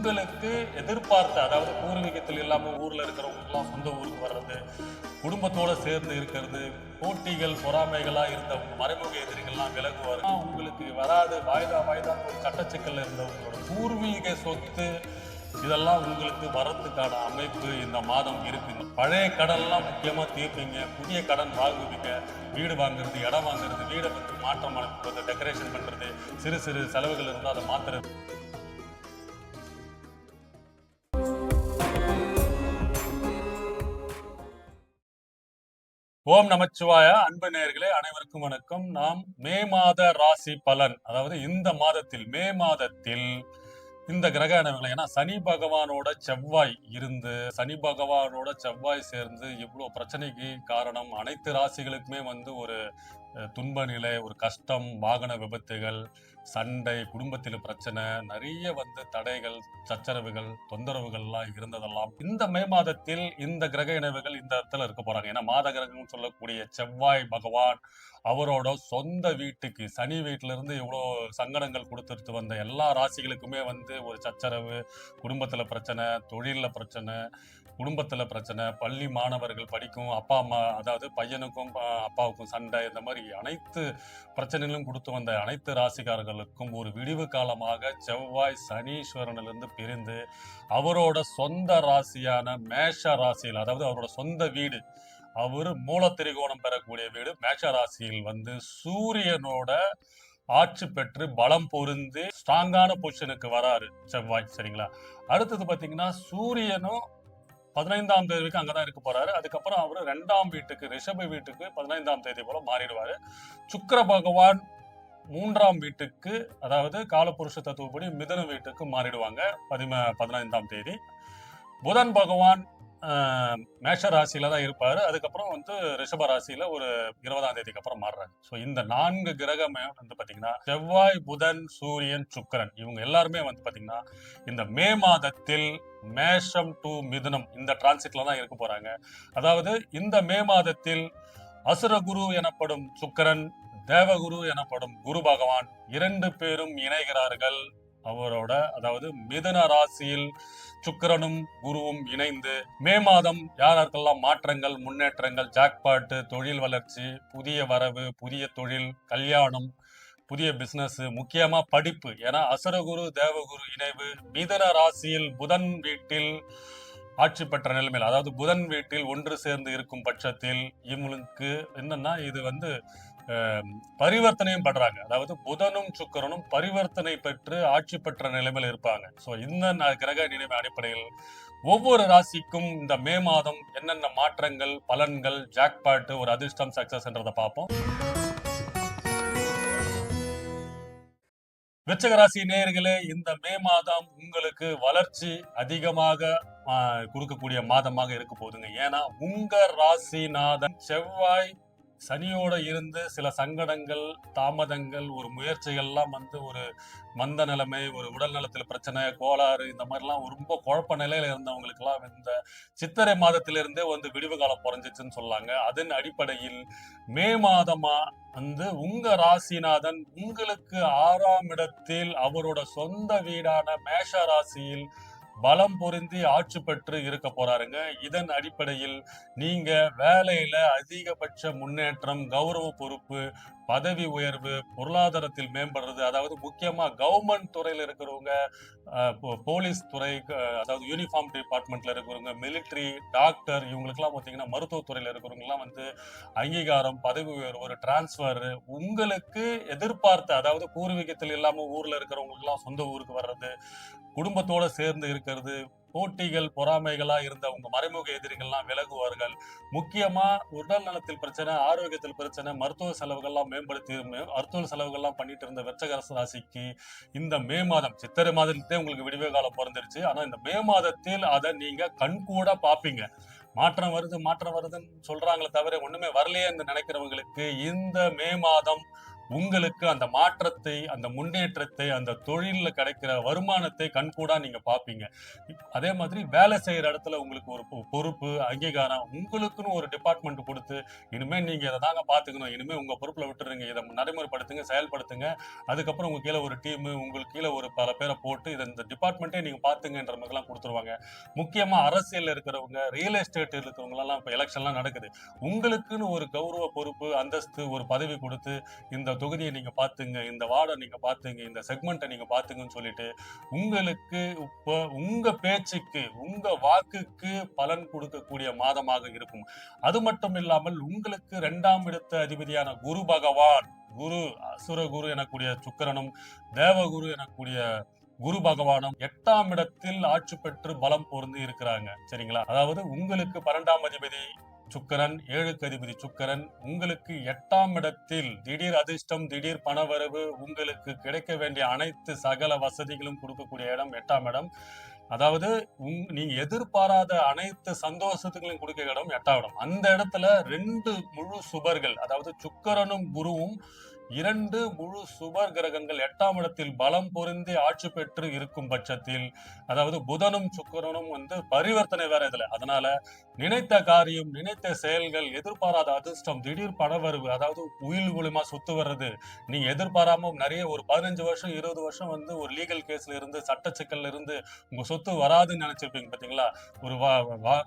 உங்களுக்கு எதிர்பார்த்த, அதாவது பூர்வீகத்தில் இல்லாம ஊர்ல இருக்கிறவங்களுக்குலாம் சொந்த ஊருக்கு வர்றது, குடும்பத்தோட சேர்ந்து இருக்கிறது, போட்டிகள் பொறாமைகளா இருந்த மறைமுக எதிரிகள்லாம் விலகுவார். உங்களுக்கு வராது, வாய்தா வாய்தான் ஒரு சட்டச்சிக்கல்ல இருந்த உங்களோட பூர்வீக சொத்து இதெல்லாம் உங்களுக்கு வரத்துக்கான அமைப்பு இந்த மாதம் இருக்குங்க. பழைய கடன்லாம் முக்கியமா தீர்ப்பீங்க, புதிய கடன் வாங்குவீங்க. வீடு வாங்குறது, இடம் வாங்குறது, வீடை பற்றி மாற்றம் அனுப்புறது, டெக்கரேஷன் பண்றது, சிறு சிறு செலவுகள் இருந்தால் அதை மாத்துறது. ஓம் நமச்சிவாய. அன்பு நேயர்களே அனைவருக்கும் வணக்கம். நாம் மே மாத ராசி பலன், அதாவது இந்த மாதத்தில் மே மாதத்தில் இந்த கிரக அமைப்புகள், ஏன்னா சனி பகவானோட செவ்வாய் இருந்து, சனி பகவானோட செவ்வாய் சேர்ந்து இவ்வளவு பிரச்சனைக்கு காரணம். அனைத்து ராசிகளுக்குமே ஒரு துன்ப நிலை, ஒரு கஷ்டம், வாகன விபத்துகள், சண்டை, குடும்பத்தில் பிரச்சனை, நிறைய தடைகள், சச்சரவுகள், தொந்தரவுகள்லாம் இருந்ததெல்லாம் இந்த மே மாதத்தில் இந்த கிரக இணைவுகள் இந்த இடத்துல இருக்க போறாங்க. ஏன்னா மாத கிரகம் சொல்லக்கூடிய செவ்வாய் பகவான் அவரோட சொந்த வீட்டுக்கு, சனி வீட்டுல இருந்து இவ்வளவு சங்கடங்கள் கொடுத்துட்டு வந்த எல்லா ராசிகளுக்குமே ஒரு சச்சரவு, குடும்பத்துல பிரச்சனை, தொழில பிரச்சனை, குடும்பத்துல பிரச்சனை, பள்ளி மாணவர்கள் படிக்கும் அப்பா அம்மா, அதாவது பையனுக்கும் அப்பாவுக்கும் சண்டை, இந்த மாதிரி அனைத்து பிரச்சனைகளும் கொடுத்து வந்த அனைத்து ராசிக்காரர்களுக்கும் ஒரு விடிவு காலமாக செவ்வாய் சனீஸ்வரனிலிருந்து பிரிந்து அவரோட சொந்த ராசியான மேஷ ராசியில், அதாவது அவரோட சொந்த வீடு, அவரு மூல திரிகோணம் பெறக்கூடிய வீடு மேஷ ராசியில் சூரியனோட ஆட்சி பெற்று பலம் பொருந்து ஸ்ட்ராங்கான பொசிஷனுக்கு வராரு செவ்வாய். சரிங்களா? அடுத்தது பாத்தீங்கன்னா சூரியனும் 15ஆம் தேதி வரைக்கும் அங்கதான் இருக்க போறாரு. அதுக்கப்புறம் அவரு 2ஆம் வீட்டுக்கு, ரிஷப வீட்டுக்கு 15ஆம் தேதி போல மாறிடுவாரு. சுக்கிர பகவான் 3ஆம் வீட்டுக்கு, அதாவது காலபுருஷ தத்துவப்படி மிதுன வீட்டுக்கு மாறிடுவாங்க 15ஆம் தேதி. புதன் பகவான் மேஷ ராசியில தான் இருப்பாரு. அதுக்கப்புறம் ரிஷப ராசியில ஒரு 20ஆம் தேதிக்கு அப்புறம் மாறுறாரு. ஸோ இந்த 4 கிரகமே பாத்தீங்கன்னா செவ்வாய், புதன், சூரியன், சுக்கிரன், இவங்க எல்லாருமே பாத்தீங்கன்னா இந்த மே மாதத்தில் மேஷம் டு மிதுனம் இந்த டிரான்சிட்ல தான் இருக்க போறாங்க. அதாவது இந்த மே மாதத்தில் அசுரகுரு எனப்படும் சுக்கிரன், தேவகுரு எனப்படும் குரு பகவான் 2 பேரும் இணைகிறார்கள். அவரோட, அதாவது மிதுன ராசியில் சுக்கிரனும் குருவும் இணைந்து மே மாதம் யாருக்கெல்லாம் மாற்றங்கள், முன்னேற்றங்கள், ஜாக்பாட்டு, தொழில் வளர்ச்சி, புதிய வரவு, புதிய தொழில், கல்யாணம், புதிய பிசினஸ், முக்கியமா படிப்பு. ஏன்னா அசுரகுரு தேவகுரு இணைவு மிதுன ராசியில் புதன் வீட்டில் ஆட்சி பெற்ற நிலைமையில், அதாவது புதன் வீட்டில் ஒன்று சேர்ந்து இருக்கும் பட்சத்தில் இவங்களுக்கு என்னன்னா இது பரிவர்த்தனையும் பண்றாங்க. அதாவது புதனும் சுக்கிரனும் பரிவர்த்தனை பெற்று ஆட்சி பெற்ற நிலைமையில் இருப்பாங்க. சோ இந்த கிரக நிலைமை அடிப்படையில் ஒவ்வொரு ராசிக்கும் இந்த மே மாதம் என்னென்ன மாற்றங்கள், பலன்கள், ஜாக்பாட், ஒரு அதிர்ஷ்டம், சக்சஸ் என்றதை பார்ப்போம். விருச்சிக ராசி நேயர்களே, இந்த மே மாதம் உங்களுக்கு வளர்ச்சி அதிகமாக கொடுக்கக்கூடிய மாதமாக இருக்க போகுதுங்க. ஏன்னா உங்க ராசிநாதன் செவ்வாய் சனியோட இருந்து சில சங்கடங்கள், தாமதங்கள், ஒரு முயற்சிகள்லாம் ஒரு மந்த நிலைமை, ஒரு உடல் நலத்தில் பிரச்சனை, கோளாறு, இந்த மாதிரிலாம் ரொம்ப குழப்ப நிலையில இருந்தவங்களுக்கு எல்லாம் இந்த சித்திரை மாதத்திலிருந்தே விடிவு காலம் குறைஞ்சிச்சுன்னு சொல்லாங்க. அதன் அடிப்படையில் மே மாதமா உங்க ராசிநாதன் உங்களுக்கு 6ஆம் இடத்தில் அவரோட சொந்த வீடான மேஷ ராசியில் பலம் பொருந்தி ஆட்சி பெற்று இருக்க போறாருங்க. இதன் அடிப்படையில் நீங்க வேலையில அதிகபட்ச முன்னேற்றம், கௌரவ பொறுப்பு, பதவி உயர்வு, பொருளாதாரத்தில் மேம்படுறது, அதாவது முக்கியமா கவர்மெண்ட் துறையில இருக்கிறவங்க, போலீஸ் துறை, அதாவது யூனிஃபார்ம் டிபார்ட்மெண்ட்ல இருக்கிறவங்க, மிலிட்ரி, டாக்டர், இவங்களுக்கெல்லாம் பார்த்தீங்கன்னா மருத்துவத்துறையில இருக்கிறவங்க எல்லாம் அங்கீகாரம், பதவி உயர்வு, ஒரு டிரான்ஸ்பர், உங்களுக்கு எதிர்பார்த்த, அதாவது பூர்வீகத்தில் இல்லாம ஊர்ல இருக்கிறவங்களுக்கு எல்லாம் சொந்த ஊருக்கு வர்றது, குடும்பத்தோட சேர்ந்து இருக்கிறது, போட்டிகள் பொறாமைகளா இருந்த உங்க மறைமுக எதிரிகள்லாம் விலகுவார்கள். முக்கியமா உடல் நலத்தில் பிரச்சனை, ஆரோக்கியத்தில் பிரச்சனை, மருத்துவ செலவுகள்லாம் மேம்படுத்தி மருத்துவ செலவுகள்லாம் பண்ணிட்டு இருந்த விருச்சிக ராசிக்கு இந்த மே மாதம், சித்திரை மாதத்திலே உங்களுக்கு விடிவு காலம் பிறந்துருச்சு. ஆனா இந்த மே மாதத்தில் அதை நீங்க கண்கூட பாப்பீங்க. மாற்றம் வருது மாற்றம் வருதுன்னு சொல்றாங்களே தவிர ஒண்ணுமே வரலையே என்று நினைக்கிறவங்களுக்கு இந்த மே மாதம் உங்களுக்கு அந்த மாற்றத்தை, அந்த முன்னேற்றத்தை, அந்த தொழில்ல கிடைக்கிற வருமானத்தை கண்கூடா நீங்க பார்ப்பீங்க. அதே மாதிரி வேலை செய்யற இடத்துல உங்களுக்கு ஒரு பொறுப்பு, அங்கீகாரம், உங்களுக்குன்னு ஒரு டிபார்ட்மெண்ட் கொடுத்து, இனிமே நீங்க இதை தாங்க பாத்துக்கணும், இனிமே உங்க பொறுப்புல விட்டுருங்க, இதை நடைமுறைப்படுத்துங்க, செயல்படுத்துங்க, அதுக்கப்புறம் உங்க கீழே ஒரு டீம், உங்களுக்கு கீழே ஒரு பல பேரை போட்டு இந்த டிபார்ட்மெண்ட்டே நீங்க பாத்துங்கன்ற மாதிரிலாம் கொடுத்துருவாங்க. முக்கியமா அரசியல் இருக்கிறவங்க, ரியல் எஸ்டேட் இருக்கிறவங்க எல்லாம் இப்ப எலெக்ஷன்லாம் நடக்குது, உங்களுக்குன்னு ஒரு கௌரவ பொறுப்பு, அந்தஸ்து, ஒரு பதவி கொடுத்து, இந்த தொகுதியை நீங்க பாத்துங்க, இந்த வார்டை நீங்க பாத்துங்க, இந்த செக்மெண்ட்டை நீங்க பாத்துங்கன்னு சொல்லிட்டு உங்களுக்கு இப்ப உங்க பேச்சுக்கு, உங்க வாக்குக்கு பலன் கொடுக்கக்கூடிய மாதமாக இருக்கும். அது மட்டும் இல்லாமல் உங்களுக்கு 2ஆம் இடத்து அதிபதியான குரு பகவான், குரு அசுர குரு எனக்கூடிய சுக்கிரனும், தேவகுரு எனக்கூடிய குரு பகவானும் 8ஆம் இடத்தில் ஆட்சி பெற்று பலம் பொருந்தி இருக்கிறாங்க. சரிங்களா? அதாவது உங்களுக்கு 12ஆம் அதிபதி சுக்கிரன், 7க்கு அதிபதி சுக்கிரன், உங்களுக்கு 8ஆம் இடத்தில் திடீர் அதிர்ஷ்டம், திடீர் பணவரவு, உங்களுக்கு கிடைக்க வேண்டிய அனைத்து சகல வசதிகளும் கொடுக்கக்கூடிய இடம் 8ஆம் இடம். அதாவது நீங்க எதிர்பாராத அனைத்து சந்தோஷத்துகளையும் கொடுக்க இடம் 8ஆம் இடம். அந்த இடத்துல 2 முழு சுபர்கள், அதாவது சுக்கிரனும் குருவும் 2 முழு சுபர் கிரகங்கள் 8ஆம் இடத்தில் பலம் பொருந்தி ஆட்சி பெற்று இருக்கும் பட்சத்தில், அதாவது புதனும் சுக்கிரனும் பரிவர்த்தனை வேற இதுல, அதனால நினைத்த காரியம், நினைத்த செயல்கள், எதிர்பாராத அதிர்ஷ்டம், திடீர் பணவரவு, அதாவது உயில் மூலியமா சொத்து வர்றது, நீங்க எதிர்பாராம நிறைய ஒரு 15 வருஷம் 20 வருஷம் ஒரு லீகல் கேஸ்ல இருந்து, சட்ட சிக்கல்ல இருந்து உங்க சொத்து வராதுன்னு நினைச்சிருப்பீங்க பாத்தீங்களா, ஒரு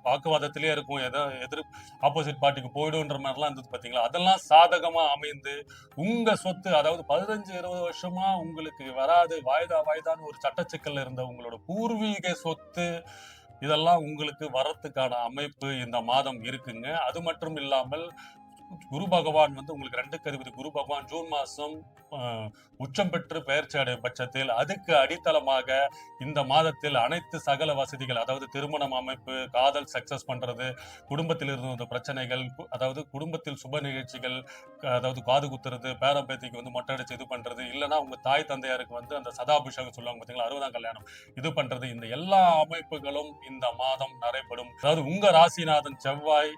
வாக்குவாதத்திலேயே இருக்கும், எதிர் ஆப்போசிட் பார்ட்டிக்கு போயிடும்ன்ற மாதிரிலாம் இருந்தது பாத்தீங்களா, அதெல்லாம் சாதகமா அமைந்து உங்க சொத்து, அதாவது 15-20 வருஷமா உங்களுக்கு வராது, வாய்தான்னு ஒரு சட்ட சிக்கல்ல இருந்த உங்களோட பூர்வீக சொத்து, இதெல்லாம் உங்களுக்கு வரத்துக்கான அமைப்பு இந்த மாதம் இருக்குங்க. அது மட்டும் இல்லாமல் குரு பகவான் உங்களுக்கு 2க்கு அதிபதி குரு பகவான் ஜூன் மாசம் உச்சம் பெற்று பெயர்ச்சி அடையும் பட்சத்தில், அதுக்கு அடித்தளமாக இந்த மாதத்தில் அனைத்து சகல வசதிகள், அதாவது திருமணம் அமைப்பு, காதல் சக்சஸ் பண்றது, குடும்பத்தில் இருந்த பிரச்சனைகள், அதாவது குடும்பத்தில் சுப நிகழ்ச்சிகள், அதாவது காது குத்துறது, பேரம்பேத்திக்கு மொட்டை அடிச்சு இது பண்றது, இல்லைன்னா உங்க தாய் தந்தையாருக்கு அந்த சதாபிஷேகம் சொல்லுவாங்க பாத்தீங்களா, 60ஆம் கல்யாணம், இது பண்றது, இந்த எல்லா அமைப்புகளும் இந்த மாதம் நடைபெறும். அதாவது உங்க ராசிநாதன் செவ்வாய்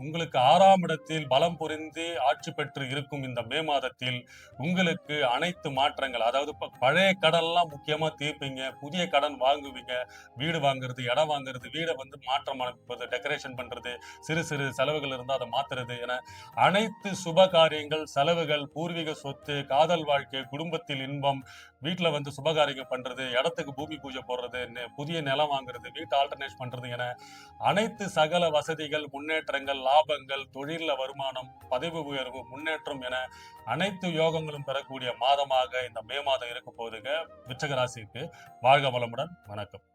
உங்களுக்கு 6ஆம் இடத்தில் பலம் பொருந்தி ஆட்சி பெற்று இருக்கும் இந்த மே மாதத்தில் உங்களுக்கு அனைத்து மாற்றங்கள், அதாவது பழைய கடன் எல்லாம் முக்கியமா தீர்ப்பீங்க, புதிய கடன் வாங்குவீங்க, வீடு வாங்குறது, இடம் வாங்குறது, வீடை மாற்றம் அமைப்பது, டெக்கரேஷன் பண்றது, சிறு சிறு செலவுகள் இருந்தா அதை மாத்துறது என அனைத்து சுப காரியங்கள், செலவுகள், பூர்வீக சொத்து, காதல் வாழ்க்கை, குடும்பத்தில் இன்பம், வீட்டுல சுபகாரியங்கள் பண்றது, இடத்துக்கு பூமி பூஜை போடுறது, புதிய நிலம் வாங்குறது, வீட்டு ஆல்டர்னேட் பண்றது என அனைத்து சகல வசதிகள், முன்னேற்றங்கள், லாபங்கள், தொழில வருமானம், பதவி உயர்வு, முன்னேற்றம் என அனைத்து யோகங்களும் பெறக்கூடிய மாதமாக இந்த மே மாதம் இருக்க போகுதுங்க விருச்சிக ராசிக்கு. வாழ்க வளமுடன். வணக்கம்.